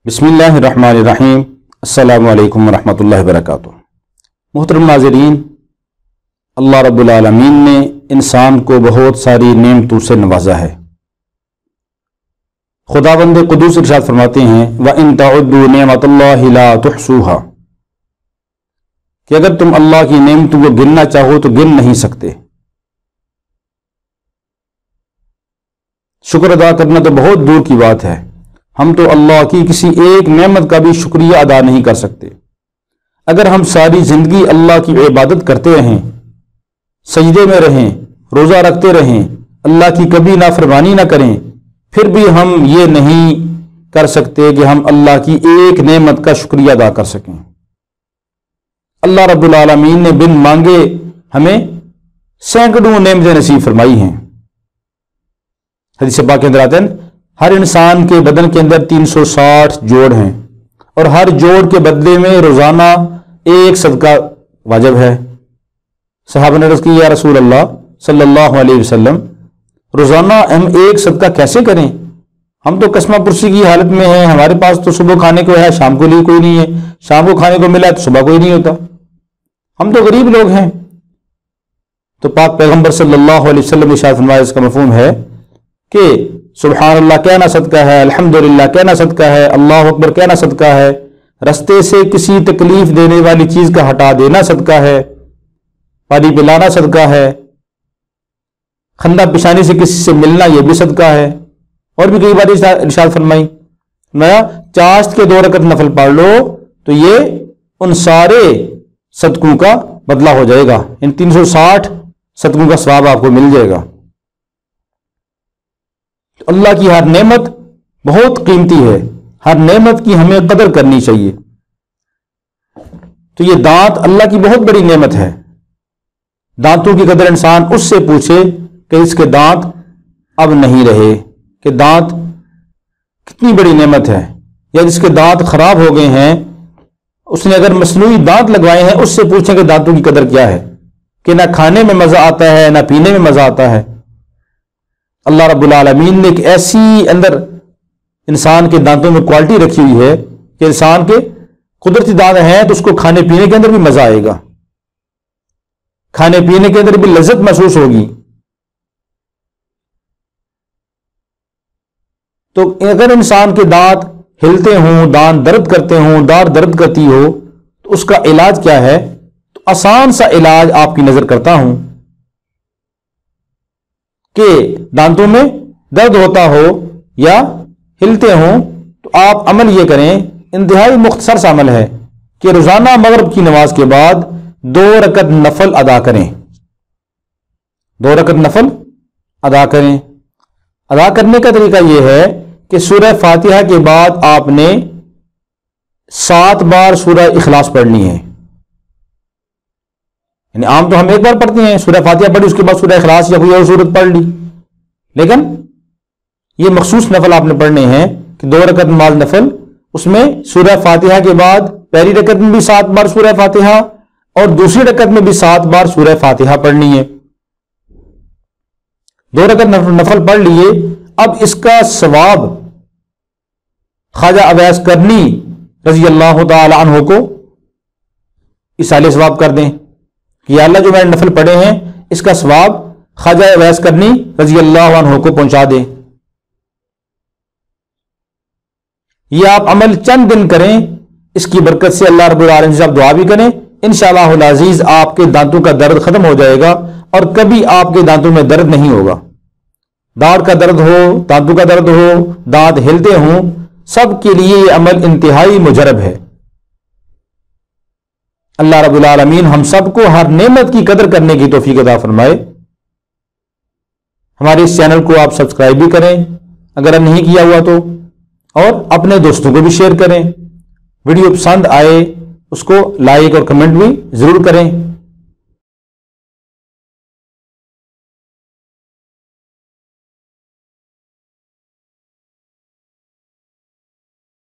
بسم اللہ الرحمن الرحیم۔ السلام علیکم ورحمۃ اللہ وبرکاتہ۔ محترم ناظرین، اللہ رب العالمین نے انسان کو بہت ساری نعمتوں سے نوازا ہے۔ خداوند قدوس ارشاد فرماتے ہیں وَإِن تَعُدُّوا نِعْمَتَ اللَّهِ لَا تُحْصُوهَا، کہ اگر تم اللہ کی نعمتوں کو گننا چاہو تو گن نہیں سکتے۔ شکر ادا کرنا تو بہت دور کی بات ہے، ہم تو اللہ کی کسی ایک نعمت کا بھی شکریہ ادا نہیں کر سکتے۔ اگر ہم ساری زندگی اللہ کی عبادت کرتے رہیں، سجدے میں رہیں، روزہ رکھتے رہیں، اللہ کی کبھی نافرمانی نہ کریں، پھر بھی ہم یہ نہیں کر سکتے کہ ہم اللہ کی ایک نعمت کا شکریہ ادا کر سکیں۔ اللہ رب العالمین نے بن مانگے ہمیں سینکڑوں نعمتیں نصیب فرمائی ہیں۔ حدیث پاک کے اندر آتے ہیں ہر انسان کے بدن کے اندر 360 جوڑ ہیں، اور ہر جوڑ کے بدلے میں روزانہ ایک صدقہ واجب ہے۔ صحابہ نے عرض کی یا رسول اللہ صلی اللہ علیہ وسلم، روزانہ ہم ایک صدقہ کیسے کریں؟ ہم تو قسمہ پرسی کی حالت میں ہیں، ہمارے پاس تو صبح کھانے کو ہے، شام کو لیے کوئی نہیں ہے، شام کو کھانے کو ملا تو صبح کوئی نہیں ہوتا، ہم تو غریب لوگ ہیں۔ تو پاک پیغمبر صلی اللہ علیہ وسلم نے ارشاد فرمایا، اس کا مفہوم ہے کہ سبحان اللہ کہنا صدقہ ہے، الحمدللہ کہنا صدقہ ہے، اللہ اکبر کہنا صدقہ ہے، رستے سے کسی تکلیف دینے والی چیز کا ہٹا دینا صدقہ ہے، پانی پلانا صدقہ ہے، خندہ پیشانی سے کسی سے ملنا یہ بھی صدقہ ہے۔ اور بھی کئی بار ارشاد فرمائی چاشت کے 2 رکعت نفل پڑھ لو تو یہ ان سارے صدقوں کا بدلہ ہو جائے گا، ان 360 صدقوں کا ثواب آپ کو مل جائے گا۔ اللہ کی ہر نعمت بہت قیمتی ہے، ہر نعمت کی ہمیں قدر کرنی چاہیے۔ تو یہ دانت اللہ کی بہت بڑی نعمت ہے۔ دانتوں کی قدر انسان اس سے پوچھے کہ اس کے دانت اب نہیں رہے، کہ دانت کتنی بڑی نعمت ہے، یا جس کے دانت خراب ہو گئے ہیں اس نے اگر مصنوعی دانت لگوائے ہیں، اس سے پوچھیں کہ دانتوں کی قدر کیا ہے، کہ نہ کھانے میں مزہ آتا ہے نہ پینے میں مزہ آتا ہے۔ اللہ رب العالمین نے ایک ایسی اندر انسان کے دانتوں میں کوالٹی رکھی ہوئی ہے کہ انسان کے قدرتی دانت ہیں تو اس کو کھانے پینے کے اندر بھی مزہ آئے گا، کھانے پینے کے اندر بھی لذت محسوس ہوگی۔ تو اگر انسان کے دانت ہلتے ہوں، دانت درد کرتے ہوں، دار درد کرتی ہو، تو اس کا علاج کیا ہے؟ تو آسان سا علاج آپ کی نظر کرتا ہوں کہ دانتوں میں درد ہوتا ہو یا ہلتے ہوں تو آپ عمل یہ کریں، انتہائی مختصر سا عمل ہے کہ روزانہ مغرب کی نماز کے بعد 2 رکعت نفل ادا کریں، 2 رکعت نفل ادا کریں۔ ادا کرنے کا طریقہ یہ ہے کہ سورہ فاتحہ کے بعد آپ نے 7 بار سورہ اخلاص پڑھنی ہے۔ یعنی عام تو ہم ایک بار پڑھتے ہیں، سورہ فاتحہ پڑھی اس کے بعد سورہ اخلاص یا کوئی اور سورت پڑھ لی، لیکن یہ مخصوص نفل آپ نے پڑھنے ہیں کہ 2 رکعت نماز نفل، اس میں سورہ فاتحہ کے بعد پہلی رکعت میں بھی 7 بار سورہ فاتحہ اور دوسری رکعت میں بھی 7 بار سورہ فاتحہ پڑھنی ہے۔ 2 رکعت نفل پڑھ لیے، اب اس کا ثواب خواجہ اویس کرنی رضی اللہ تعالی عنہ کو ایصال ثواب کر دیں کہ یا اللہ جو میں نے نفل پڑھے ہیں اس کا ثواب خواجہ اویس کرنی رضی اللہ عنہ کو پہنچا دیں۔ یہ آپ عمل چند دن کریں، اس کی برکت سے اللہ رب العالمین سے آپ دعا بھی کریں، انشاءاللہ العزیز آپ کے دانتوں کا درد ختم ہو جائے گا اور کبھی آپ کے دانتوں میں درد نہیں ہوگا۔ داڑھ کا درد ہو، دانتوں کا درد ہو، دانت ہلتے ہوں، سب کے لیے یہ عمل انتہائی مجرب ہے۔ اللہ رب العالمین ہم سب کو ہر نعمت کی قدر کرنے کی توفیق عطا فرمائے۔ ہمارے اس چینل کو آپ سبسکرائب بھی کریں اگر نہیں کیا ہوا تو، اور اپنے دوستوں کو بھی شیئر کریں۔ ویڈیو پسند آئے اس کو لائک اور کمنٹ بھی ضرور کریں۔